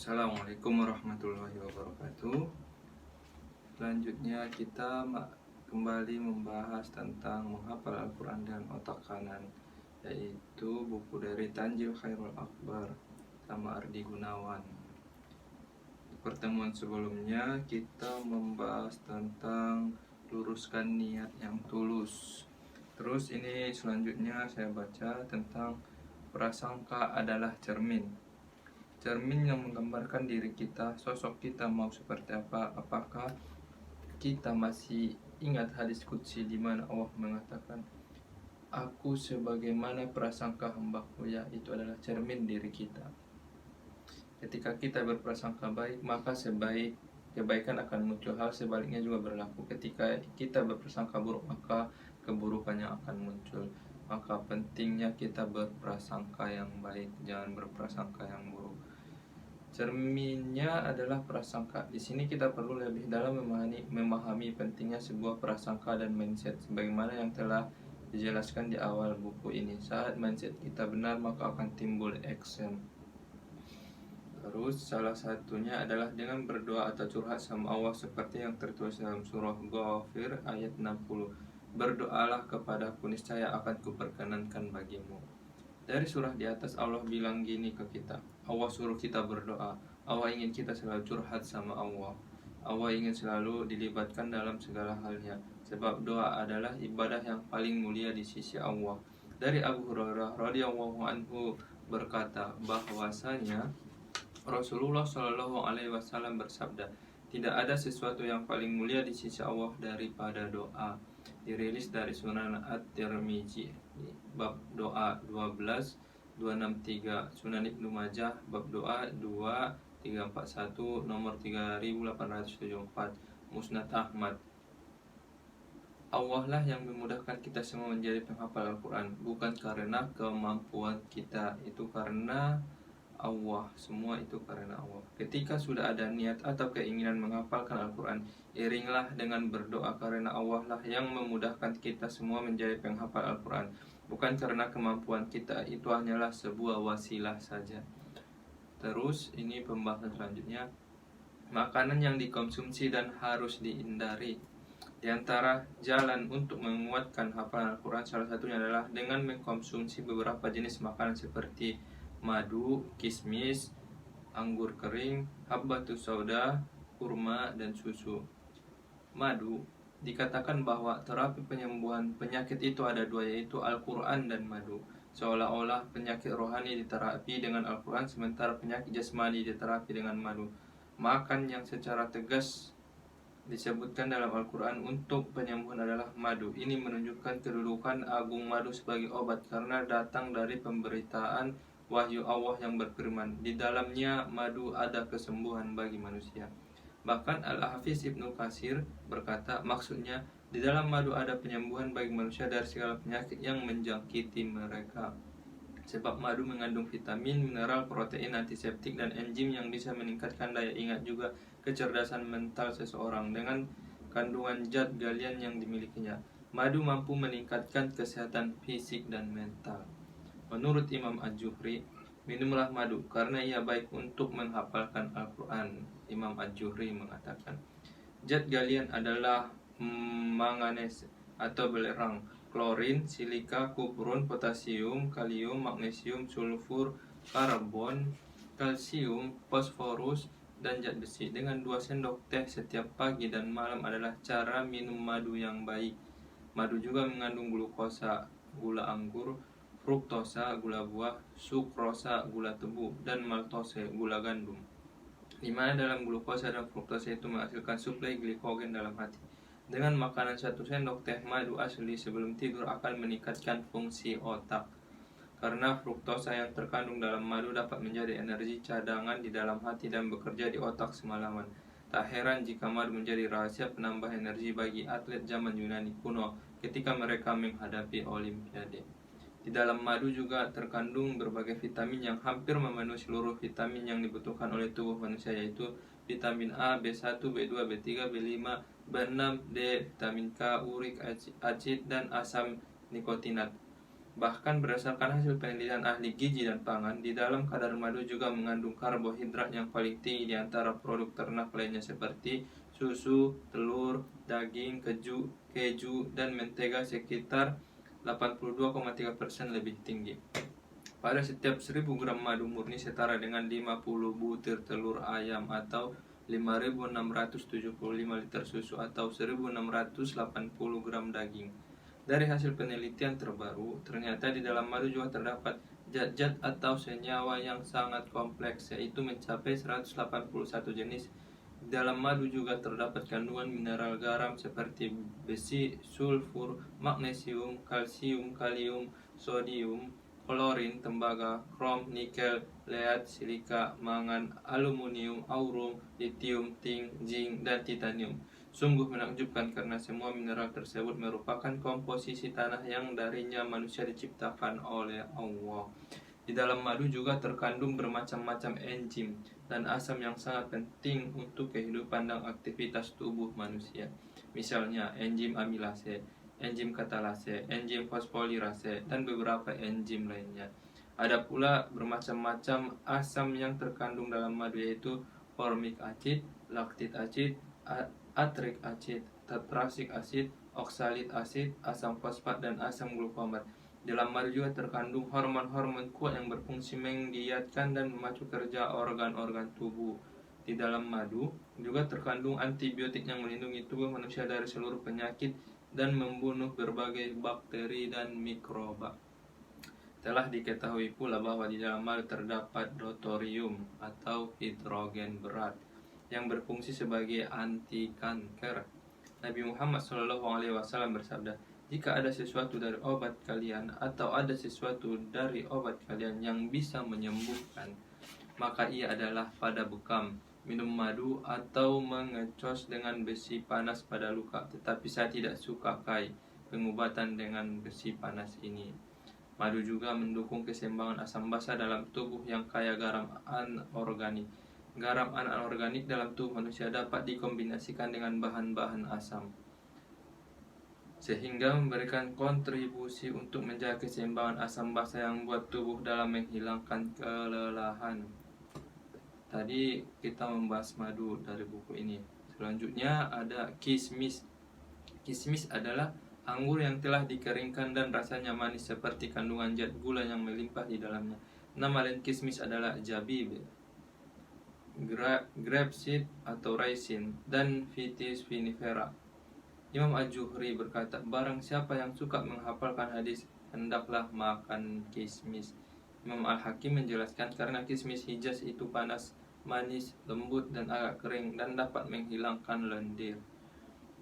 Assalamualaikum warahmatullahi wabarakatuh. Selanjutnya kita kembali membahas tentang menghafal Al-Quran dan otak kanan, yaitu buku dari Tanjil Khairul Akbar sama Ardi Gunawan. Di pertemuan sebelumnya kita membahas tentang luruskan niat yang tulus. Terus ini selanjutnya saya baca tentang prasangka adalah cermin. Cermin yang menggambarkan diri kita, sosok kita mau seperti apa. Apakah kita masih ingat hadis qudsi di mana Allah mengatakan, aku sebagaimana prasangka hambaku, ya, itu adalah cermin diri kita. Ketika kita berprasangka baik, maka kebaikan akan muncul. Hal sebaliknya juga berlaku. Ketika kita berprasangka buruk, maka keburukannya akan muncul. Maka pentingnya kita berprasangka yang baik, jangan berprasangka yang buruk. Cerminnya adalah prasangka. Di sini kita perlu lebih dalam memahami pentingnya sebuah prasangka dan mindset, sebagaimana yang telah dijelaskan di awal buku ini. Saat mindset kita benar, maka akan timbul action. Terus salah satunya adalah dengan berdoa atau curhat sama Allah, seperti yang tertulis dalam surah Ghafir ayat 60. Berdoalah kepadaku, niscaya akan kuperkenankan bagimu. Dari surah di atas Allah bilang gini ke kita, Allah suruh kita berdoa. Allah ingin kita selalu curhat sama Allah. Allah ingin selalu dilibatkan dalam segala halnya, sebab doa adalah ibadah yang paling mulia di sisi Allah. Dari Abu Hurairah radhiyallahu anhu berkata bahwasanya Rasulullah Shallallahu alaihi wasallam bersabda, tidak ada sesuatu yang paling mulia di sisi Allah daripada doa. Dirilis dari Sunan At-Tirmizi bab doa 12263, Sunan Ibnu Majah bab doa 2341 nomor 3874, Musnad Ahmad. Allah lah yang memudahkan kita semua menjadi penghafal Al-Quran, bukan karena kemampuan kita, itu karena Allah. Semua itu karena Allah. Ketika sudah ada niat atau keinginan menghafalkan Al-Quran, iringlah dengan berdoa, karena Allah lah yang memudahkan kita semua menjadi penghafal Al-Quran, bukan karena kemampuan kita, itu hanyalah sebuah wasilah saja. Terus ini pembahasan selanjutnya, makanan yang dikonsumsi dan harus dihindari. Di antara jalan untuk menguatkan hafalan Al-Quran, salah satunya adalah dengan mengkonsumsi beberapa jenis makanan seperti madu, kismis, anggur kering, habbatus sauda, kurma, dan susu. Madu, dikatakan bahwa terapi penyembuhan penyakit itu ada dua, yaitu Al-Quran dan madu. Seolah-olah penyakit rohani diterapi dengan Al-Quran, sementara penyakit jasmani diterapi dengan madu. Makan yang secara tegas disebutkan dalam Al-Quran untuk penyembuhan adalah madu. Ini menunjukkan kedudukan agung madu sebagai obat, karena datang dari pemberitaan wahyu Allah yang berfirman, di dalamnya madu ada kesembuhan bagi manusia. Bahkan Al-Hafiz Ibnu Katsir berkata, maksudnya di dalam madu ada penyembuhan bagi manusia dari segala penyakit yang menjangkiti mereka. Sebab madu mengandung vitamin, mineral, protein, antiseptik, dan enzim yang bisa meningkatkan daya ingat juga kecerdasan mental seseorang dengan kandungan zat galian yang dimilikinya. Madu mampu meningkatkan kesehatan fisik dan mental. Menurut Imam Al-Juhri, minumlah madu karena ia baik untuk menghafalkan Al-Quran. Imam Al-Juhri mengatakan, zat galian adalah manganes atau belerang, klorin, silika, kupron, potasium, kalium, magnesium, sulfur, karbon, kalsium, fosforus, dan zat besi. Dengan 2 sendok teh setiap pagi dan malam adalah cara minum madu yang baik. Madu juga mengandung glukosa, gula anggur, fruktosa, gula buah, sukrosa, gula tebu, dan maltose, gula gandum. Di mana dalam glukosa dan fruktosa itu menghasilkan suplai glikogen dalam hati. Dengan makanan 1 sendok teh madu asli sebelum tidur akan meningkatkan fungsi otak. Karena fruktosa yang terkandung dalam madu dapat menjadi energi cadangan di dalam hati dan bekerja di otak semalaman. Tak heran jika madu menjadi rahasia penambah energi bagi atlet zaman Yunani kuno ketika mereka menghadapi Olimpiade. Di dalam madu juga terkandung berbagai vitamin yang hampir memenuhi seluruh vitamin yang dibutuhkan oleh tubuh manusia, yaitu vitamin A, B1, B2, B3, B5, B6, D, vitamin K, urik acid, dan asam nikotinat. Bahkan berdasarkan hasil penelitian ahli gizi dan pangan, di dalam kadar madu juga mengandung karbohidrat yang paling tinggi di antara produk ternak lainnya seperti susu, telur, daging, keju, dan mentega sekitar 82,3% lebih tinggi. Pada setiap 1000 gram madu murni setara dengan 50 butir telur ayam atau 5.675 liter susu atau 1.680 gram daging. Dari hasil penelitian terbaru, ternyata di dalam madu juga terdapat zat-zat atau senyawa yang sangat kompleks, yaitu mencapai 181 jenis. Di dalam madu juga terdapat kandungan mineral garam seperti besi, sulfur, magnesium, kalsium, kalium, sodium, klorin, tembaga, krom, nikel, lead, silika, mangan, aluminium, aurum, litium, tin, zinc, dan titanium. Sungguh menakjubkan karena semua mineral tersebut merupakan komposisi tanah yang darinya manusia diciptakan oleh Allah. Di dalam madu juga terkandung bermacam-macam enzim dan asam yang sangat penting untuk kehidupan dan aktivitas tubuh manusia. Misalnya enzim amilase, enzim katalase, enzim fosfolirase, dan beberapa enzim lainnya. Ada pula bermacam-macam asam yang terkandung dalam madu, yaitu formic acid, lactic acid, atric acid, tetrasic acid, oxalic acid, asam fosfat, dan asam glukomat. Dalam madu juga terkandung hormon-hormon kuat yang berfungsi menggiatkan dan memacu kerja organ-organ tubuh. Di dalam madu juga terkandung antibiotik yang melindungi tubuh manusia dari seluruh penyakit dan membunuh berbagai bakteri dan mikroba. Telah diketahui pula bahwa di dalam madu terdapat deuterium atau hidrogen berat yang berfungsi sebagai anti kanker. Nabi Muhammad SAW bersabda, "Jika ada sesuatu dari obat kalian atau ada sesuatu dari obat kalian yang bisa menyembuhkan, maka ia adalah pada bekam, minum madu atau mengecos dengan besi panas pada luka. Tetapi saya tidak suka pengobatan dengan besi panas ini." Madu juga mendukung keseimbangan asam basa dalam tubuh yang kaya garam anorganik. Garam anorganik dalam tubuh manusia dapat dikombinasikan dengan bahan-bahan asam, sehingga memberikan kontribusi untuk menjaga keseimbangan asam basa yang membuat tubuh dalam menghilangkan kelelahan. Tadi kita membahas madu dari buku ini. Selanjutnya ada kismis. Kismis adalah anggur yang telah dikeringkan dan rasanya manis seperti kandungan zat gula yang melimpah di dalamnya. Nama lain kismis adalah zabib, grapeseed atau raisin, dan vitis vinifera. Imam Al-Juhri berkata, barang siapa yang suka menghafalkan hadis, hendaklah makan kismis. Imam Al-Hakim menjelaskan karena kismis Hijaz itu panas, manis, lembut, dan agak kering, dan dapat menghilangkan lendir.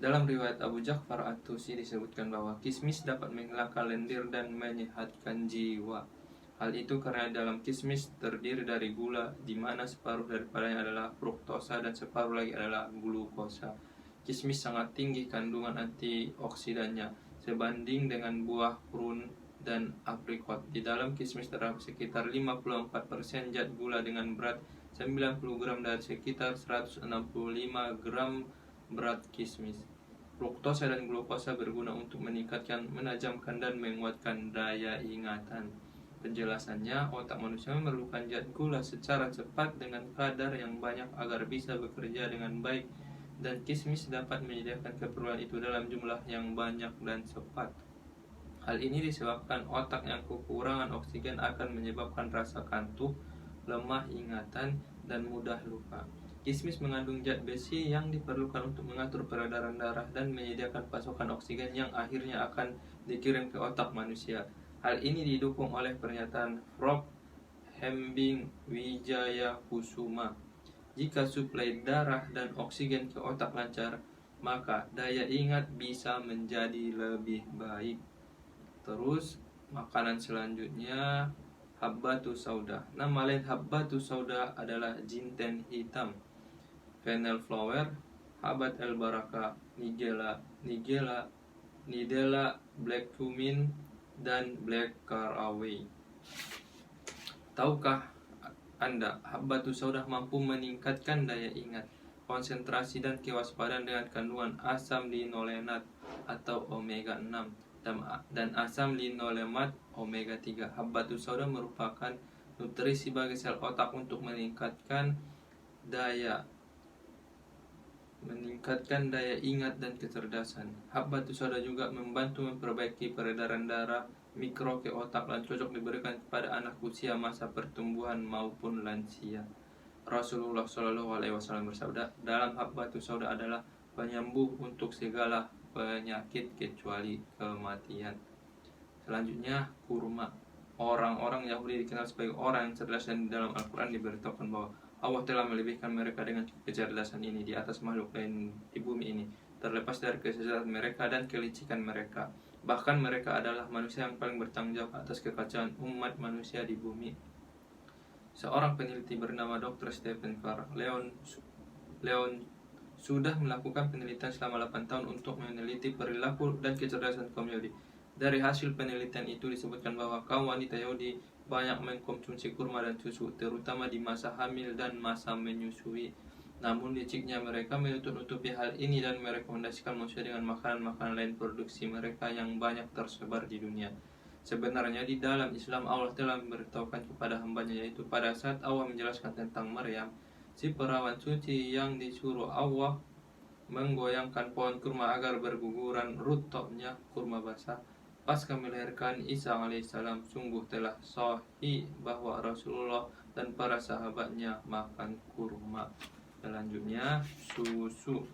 Dalam riwayat Abu Ja'far At-Tusi disebutkan bahwa kismis dapat menghilangkan lendir dan menyehatkan jiwa. Hal itu karena dalam kismis terdiri dari gula, di mana separuh daripadanya adalah fruktosa dan separuh lagi adalah glukosa. Kismis sangat tinggi kandungan antioksidannya sebanding dengan buah prun dan aprikot. Di dalam kismis terdapat sekitar 54% zat gula dengan berat 90 gram dari sekitar 165 gram berat kismis. Fruktosa dan glukosa berguna untuk meningkatkan, menajamkan, dan menguatkan daya ingatan. Penjelasannya, otak manusia memerlukan zat gula secara cepat dengan kadar yang banyak agar bisa bekerja dengan baik, dan kismis dapat menyediakan keperluan itu dalam jumlah yang banyak dan cepat. Hal ini disebabkan otak yang kekurangan oksigen akan menyebabkan rasa kantuk, lemah ingatan, dan mudah lupa. Kismis mengandung zat besi yang diperlukan untuk mengatur peredaran darah dan menyediakan pasokan oksigen yang akhirnya akan dikirim ke otak manusia. Hal ini didukung oleh pernyataan Prof. Hembing Wijaya Kusuma. Jika suplai darah dan oksigen ke otak lancar, maka daya ingat bisa menjadi lebih baik. Terus makanan selanjutnya habbatus sauda. Nama lain habbatus sauda adalah jinten hitam, fennel flower, habat el baraka, nigella, black cumin, dan black caraway. Tahukah Anda, habbatus sauda mampu meningkatkan daya ingat, konsentrasi, dan kewaspadaan dengan kandungan asam linolenat atau omega 6. dan asam linolemat omega 3. Habbatus sauda merupakan nutrisi bagi sel otak untuk meningkatkan daya ingat dan kecerdasan. Habbatus sauda juga membantu memperbaiki peredaran darah mikro ke otak dan cocok diberikan kepada anak usia masa pertumbuhan maupun lansia. Rasulullah Shallallahu Alaihi Wasallam bersabda, dalam habbatus sauda adalah penyembuh untuk segala penyakit kecuali kematian. Selanjutnya, kurma. Orang-orang Yahudi dikenal sebagai orang yang cerdas, dan dalam Al-Quran diberitahukan bahwa Allah telah melebihkan mereka dengan kecerdasan ini di atas makhluk lain di bumi ini, terlepas dari kesesatan mereka dan kelicikan mereka. Bahkan mereka adalah manusia yang paling bertanggung jawab atas kekacauan umat manusia di bumi. Seorang peneliti bernama Dr. Stephen Carr Leon sudah melakukan penelitian selama 8 tahun untuk meneliti perilaku dan kecerdasan kaum Yahudi. Dari hasil penelitian itu disebutkan bahwa kaum wanita Yahudi banyak mengkonsumsi kurma dan susu, terutama di masa hamil dan masa menyusui. Namun liciknya mereka menutup-nutupi hal ini dan merekomendasikan manusia dengan makanan-makanan lain produksi mereka yang banyak tersebar di dunia. Sebenarnya di dalam Islam Allah telah memberitahukan kepada hambanya, yaitu pada saat Allah menjelaskan tentang Maryam, si perawan suci yang disuruh Allah menggoyangkan pohon kurma agar berguguran rutobnya kurma basah pasca melahirkan Isa alaihissalam. Sungguh telah sahih bahwa Rasulullah dan para sahabatnya makan kurma. Selanjutnya, susu.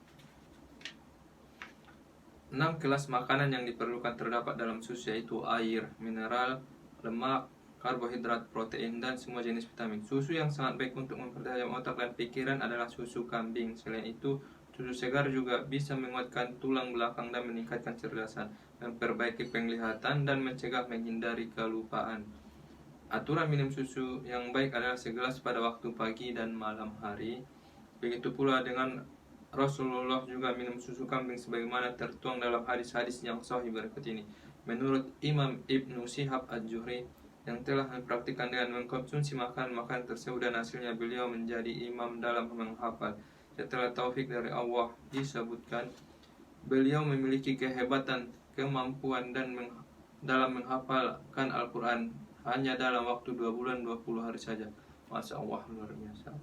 6 kelas makanan yang diperlukan terdapat dalam susu, yaitu air, mineral, lemak, karbohidrat, protein, dan semua jenis vitamin. Susu yang sangat baik untuk mempertajam otak dan pikiran adalah susu kambing. Selain itu, susu segar juga bisa menguatkan tulang belakang dan meningkatkan kecerdasan, memperbaiki penglihatan, dan mencegah menghindari kelupaan. Aturan minum susu yang baik adalah segelas pada waktu pagi dan malam hari. Begitu pula dengan Rasulullah juga minum susu kambing sebagaimana tertuang dalam hadis-hadis yang sahih berikut ini. Menurut Imam Ibnu Shihab Az-Zuhri yang telah mempraktikkan dengan mengkonsumsi makanan-makanan tersebut, dan hasilnya beliau menjadi imam dalam menghafal. Setelah taufik dari Allah, disebutkan beliau memiliki kehebatan, kemampuan dalam menghafalkan Al-Quran hanya dalam waktu 2 bulan 20 hari saja. Masya Allah, luar biasa.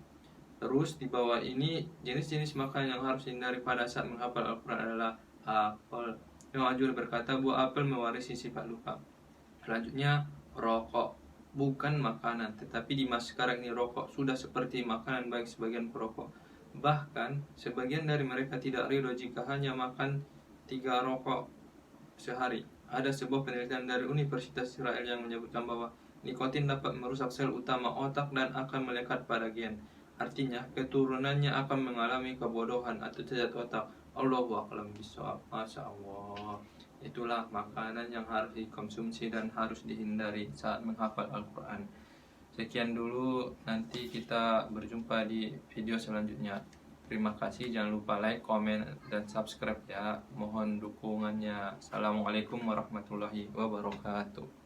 Terus di bawah ini jenis-jenis makanan yang harus dihindari pada saat menghafal Al-Quran adalah apel. Imam Az-Zuhri berkata buah apel mewarisi sifat lupa. Selanjutnya, rokok. Bukan makanan, tetapi di masa sekarang ini rokok sudah seperti makanan bagi sebagian perokok. Bahkan sebagian dari mereka tidak ridho jika hanya makan 3 rokok sehari. Ada sebuah penelitian dari Universitas Israel yang menyebutkan bahwa nikotin dapat merusak sel utama otak dan akan melekat pada gen. Artinya keturunannya akan mengalami kebodohan atau cacat otak. Allahu a'lam bishawab. Masya Allah. Itulah makanan yang harus dikonsumsi dan harus dihindari saat menghafal Al-Quran. Sekian dulu, nanti kita berjumpa di video selanjutnya. Terima kasih, jangan lupa like, komen, dan subscribe ya. Mohon dukungannya. Assalamualaikum warahmatullahi wabarakatuh.